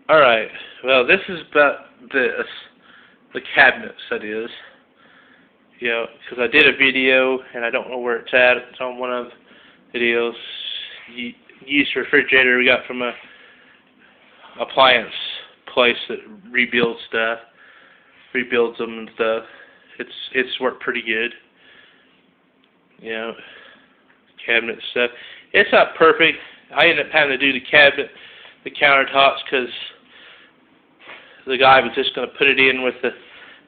Alright, well this is about the cabinets, that is. You know, because I did a video, and I don't know where it's at. It's on one of the videos. Used refrigerator we got from a appliance place that rebuilds stuff, rebuilds them and stuff. It's worked pretty good. You know, cabinet stuff. It's not perfect. I ended up having to do the countertops, because the guy was just going to put it in with the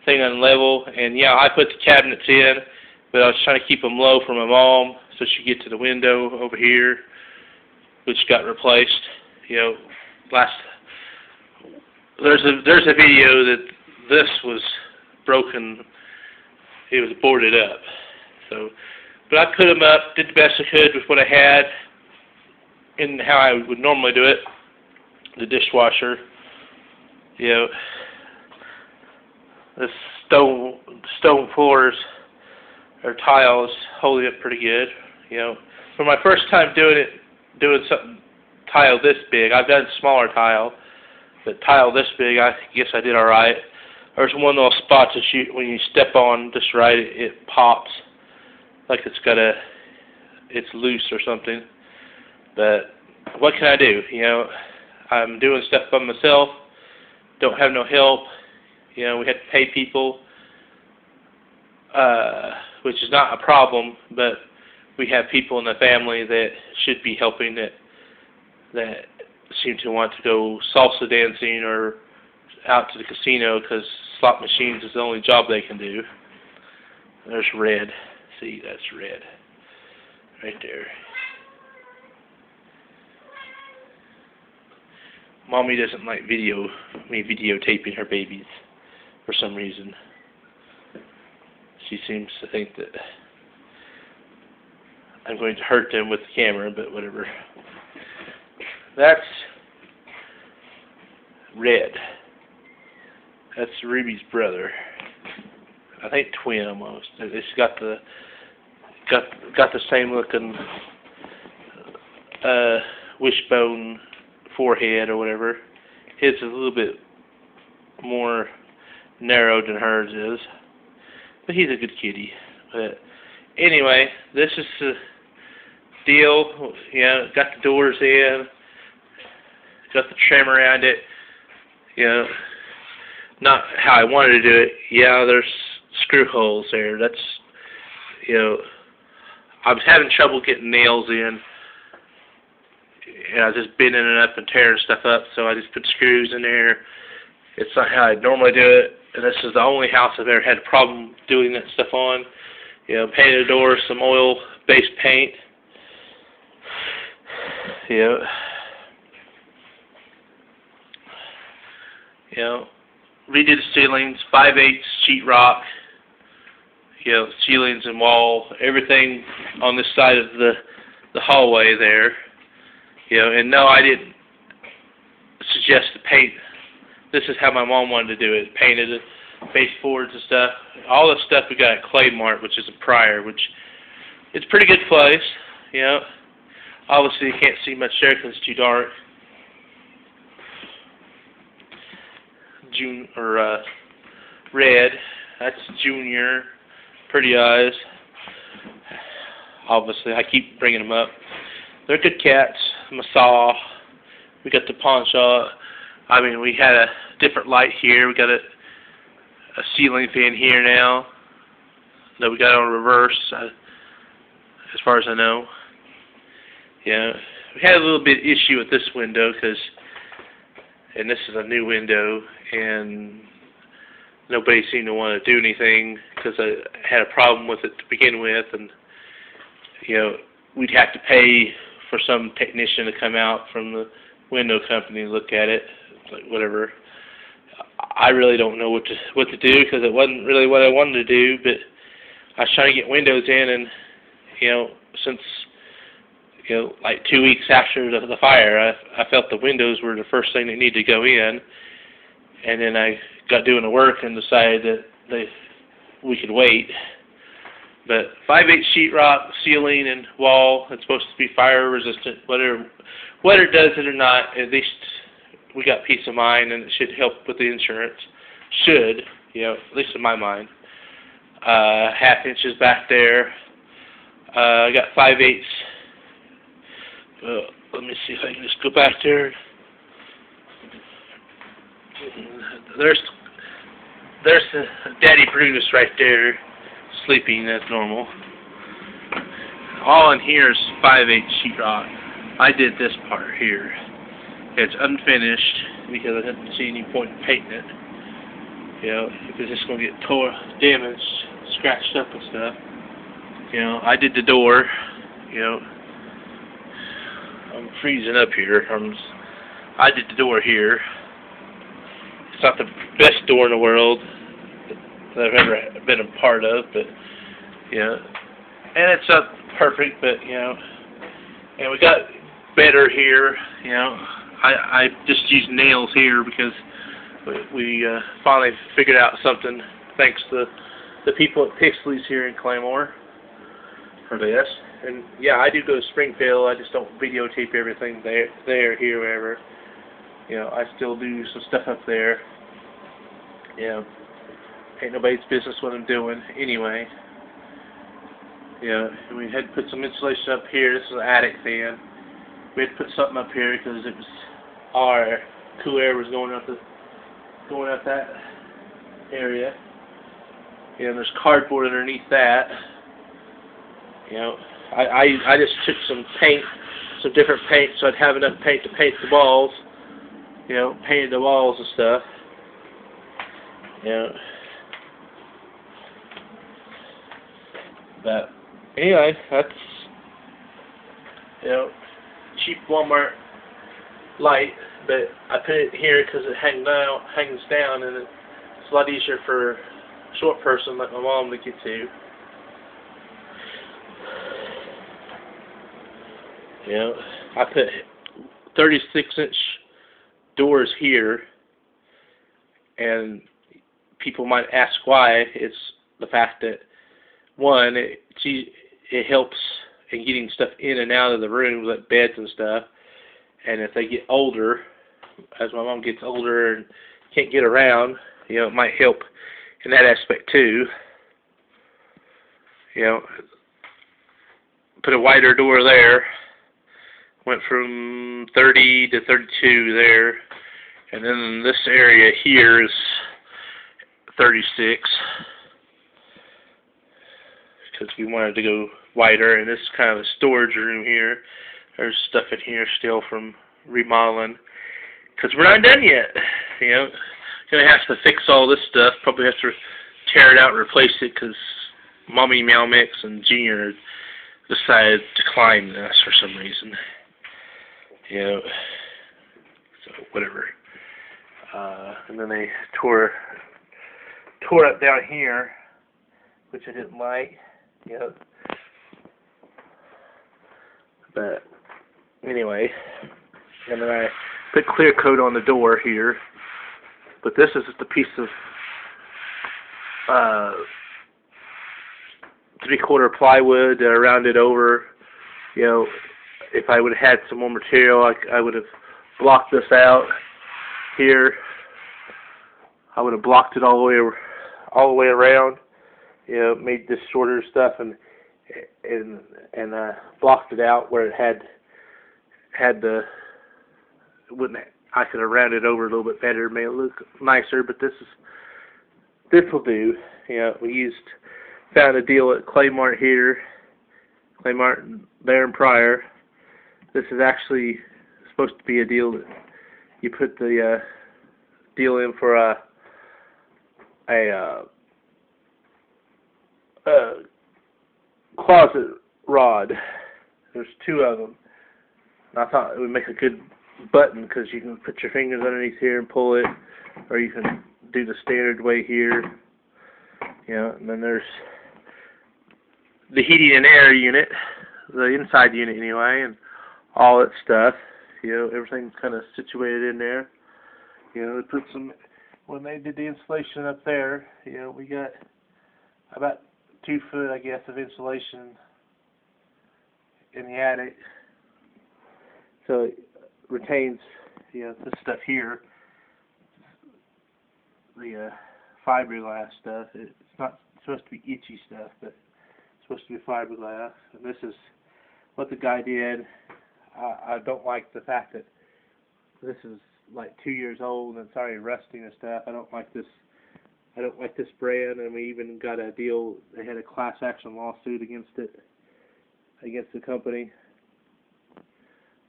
thing on level, and yeah, I put the cabinets in, but I was trying to keep them low for my mom so she could get to the window over here, which got replaced. You know, there's a video that this was broken. It was boarded up. So, but I put them up, did the best I could with what I had, and how I would normally do it. The dishwasher, you know, the stone floors or tiles hold it pretty good. You know, for my first time doing something tile this big, I've done smaller tile, but tile this big, I guess I did all right. There's one little spot that when you step on just right, it pops like it's loose or something. But what can I do? You know, I'm doing stuff by myself. Don't have no help. You know, we had to pay people, which is not a problem, but we have people in the family that should be helping that seem to want to go salsa dancing or out to the casino, because slot machines is the only job they can do. There's red. See, that's red right there. Mommy doesn't like me videotaping her babies for some reason. She seems to think that I'm going to hurt them with the camera, but whatever. That's Red. That's Ruby's brother. I think twin almost. It's got the same looking wishbone forehead or whatever. His is a little bit more narrow than hers is, but he's a good kitty. But anyway, this is the deal. You know, got the doors in, got the trim around it. You know, not how I wanted to do it. Yeah, there's screw holes there. That's, you know, I was having trouble getting nails in. And I was just bending it up and tearing stuff up, so I just put screws in there. It's not how I normally do it, and this is the only house I've ever had a problem doing that stuff on. You know, painted the door, some oil-based paint. You know, redid the ceilings, 5/8 sheetrock. You know, ceilings and wall, everything on this side of the hallway there. You know, and no, I didn't suggest to paint. This is how my mom wanted to do it. Painted it, baseboards and stuff. All the stuff we got at Clay Mart, which is a Pryor, which it's a pretty good place. You know, obviously you can't see much there because it's too dark. Red. That's Junior. Pretty eyes. Obviously, I keep bringing them up. They're good cats. Masaw. We got the pawn shop. I mean, we had a different light here. We got a ceiling fan here now that we got on reverse, as far as I know. Yeah, we had a little bit issue with this window and this is a new window, and nobody seemed to want to do anything because I had a problem with it to begin with, and you know, we'd have to pay for some technician to come out from the window company and look at it. Like, whatever. I really don't know what to do, because it wasn't really what I wanted to do, but I was trying to get windows in, and you know, since like 2 weeks after the fire, I felt the windows were the first thing that needed to go in, and then I got doing the work and decided that we could wait. But 5/8 sheetrock, ceiling and wall, it's supposed to be fire resistant. Whether it does it or not, at least we got peace of mind, and it should help with the insurance. Should, at least in my mind. 1/2 inches back there. I got 5/8. Let me see if I can just go back there. There's Daddy Brutus right there, sleeping as normal. All in here is 5/8 sheetrock. I did this part here. It's unfinished because I didn't see any point in painting it. Because it's going to get damaged, scratched up and stuff. I did the door. I'm freezing up here. I did the door here. It's not the best door in the world that I've ever been a part of, but and it's not perfect, but and we got better here. I just used nails here because we finally figured out something thanks to the people at Pixley's here in Claymore for this. And yeah, I do go to Springfield. I just don't videotape everything there, here, wherever. I still do some stuff up there. Ain't nobody's business what I'm doing anyway. And we had to put some insulation up here. This is an attic fan. We had to put something up here because it was our cool air was going up that area. And there's cardboard underneath that. I just took some paint, some different paint, so I'd have enough paint to paint the walls. Painted the walls and stuff. But anyway, that's cheap Walmart light, but I put it here because it hangs down, and it's a lot easier for a short person like my mom to get to. I put 36-inch doors here, and people might ask why. It's the fact that, one, it helps in getting stuff in and out of the rooms, like beds and stuff. And if they get older, as my mom gets older and can't get around, it might help in that aspect too. Put a wider door there. Went from 30 to 32 there, and then this area here is 36 because we wanted to go wider. And this is kind of a storage room here. There's stuff in here still from remodeling because we're not done yet. Gonna have to fix all this stuff. Probably have to tear it out and replace it because Mommy Meow Mix and Junior decided to climb this for some reason. So whatever. And then they tore up down here, which I didn't like. But anyway, and then I put clear coat on the door here. But this is just a piece of 3/4 plywood that I rounded over. If I would have had some more material, I would have blocked this out here. I would have blocked it all the way around. Made this shorter stuff and blocked it out where it had the wouldn't. I could have rounded over a little bit better, made it look nicer. But this will do. We found a deal at Claymart here, Claymart there and Pryor. This is actually supposed to be a deal that you put the deal in for a closet rod. There's 2 of them. And I thought it would make a good button because you can put your fingers underneath here and pull it, or you can do the standard way here. And then there's the heating and air unit, the inside unit anyway, and all that stuff. Everything's kind of situated in there. They put some, when they did the insulation up there, we got about 2 foot, I guess, of insulation in the attic. So it retains this stuff here, the fiberglass stuff. It's not supposed to be itchy stuff, but it's supposed to be fiberglass. And this is what the guy did. I don't like the fact that this is like 2 years old and it's already rusting and stuff. I don't like this. I don't like this brand, and we even got a deal. They had a class action lawsuit against the company.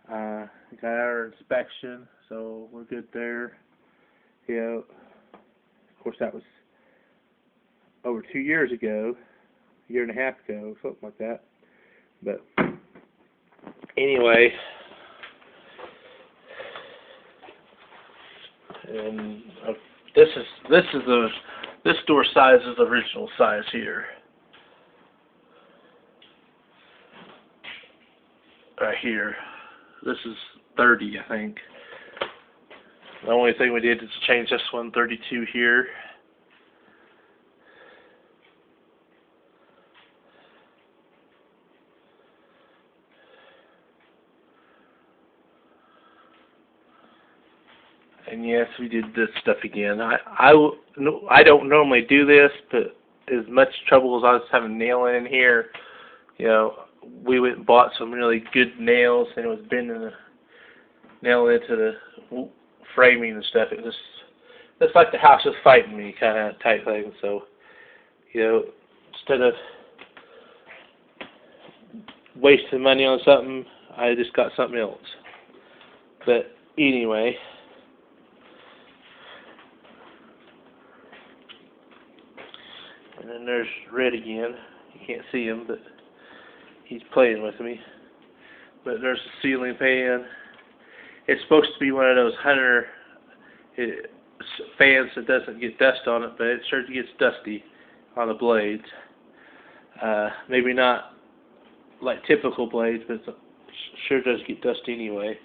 Got our inspection, so we're good there. Of course, that was over 2 years ago, a year and a half ago, something like that. But anyway, and this door size is the original size here. Right here. This is 30, I think. The only thing we did is change this one, 32 here. And yes, we did this stuff again. I don't normally do this, but as much trouble as I was having nailing in here, we went and bought some really good nails, and it was bending the nail into the framing and stuff. It was just like the house was fighting me kind of type thing. So, instead of wasting money on something, I just got something else. But anyway. And then there's Red again. You can't see him, but he's playing with me. But there's the ceiling fan. It's supposed to be one of those Hunter fans that doesn't get dust on it, but it sure gets dusty on the blades. Maybe not like typical blades, but it sure does get dusty anyway.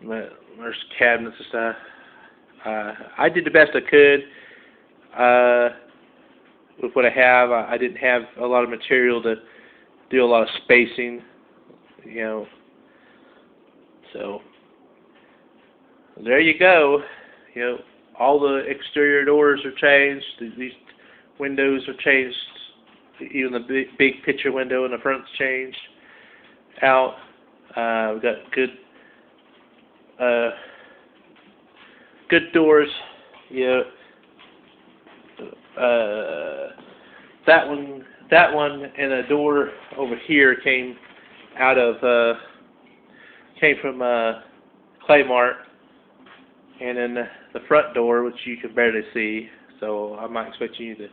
But there's cabinets and stuff. I did the best I could. With what I have, I didn't have a lot of material to do a lot of spacing, So there you go. All the exterior doors are changed. These windows are changed. Even the big picture window in the front's changed out. We've got good doors. That one and a door over here came from Claymart, and then the front door, which you can barely see, so I'm not expecting you to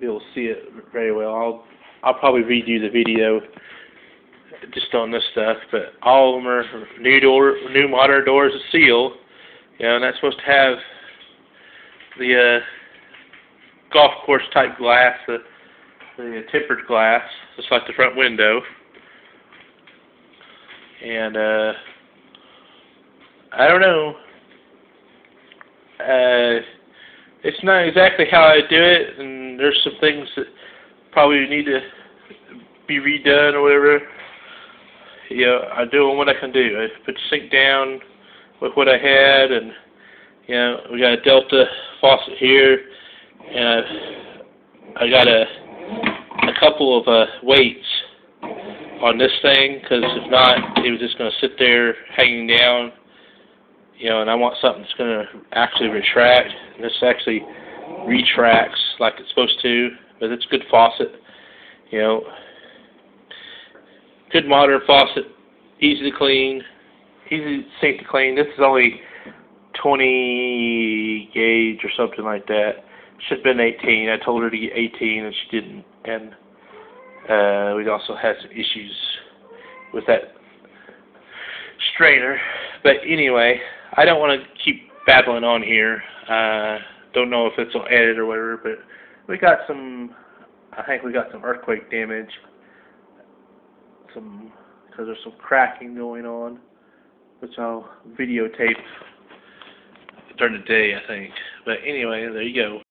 be able to see it very well. I'll probably redo the video just on this stuff, but all of them are new modern doors with seal, and that's supposed to have the golf course type glass, the tempered glass, just like the front window. And I don't know. It's not exactly how I do it, and there's some things that probably need to be redone or whatever. I'm doing what I can do. I put the sink down with what I had, and we got a Delta faucet here, and I got a couple of weights on this thing, because if not, it was just going to sit there hanging down, and I want something that's going to actually retract. And this actually retracts like it's supposed to, but it's a good faucet, good modern faucet, easy to clean, easy sink to clean. This is only 20 gauge or something like that. Should have been 18. I told her to get 18 and she didn't. And we also had some issues with that strainer. But anyway, I don't want to keep babbling on here. Don't know if it's on edit or whatever, but I think we got some earthquake damage. Because there's some cracking going on, which I'll videotape during the day, I think. But anyway, there you go.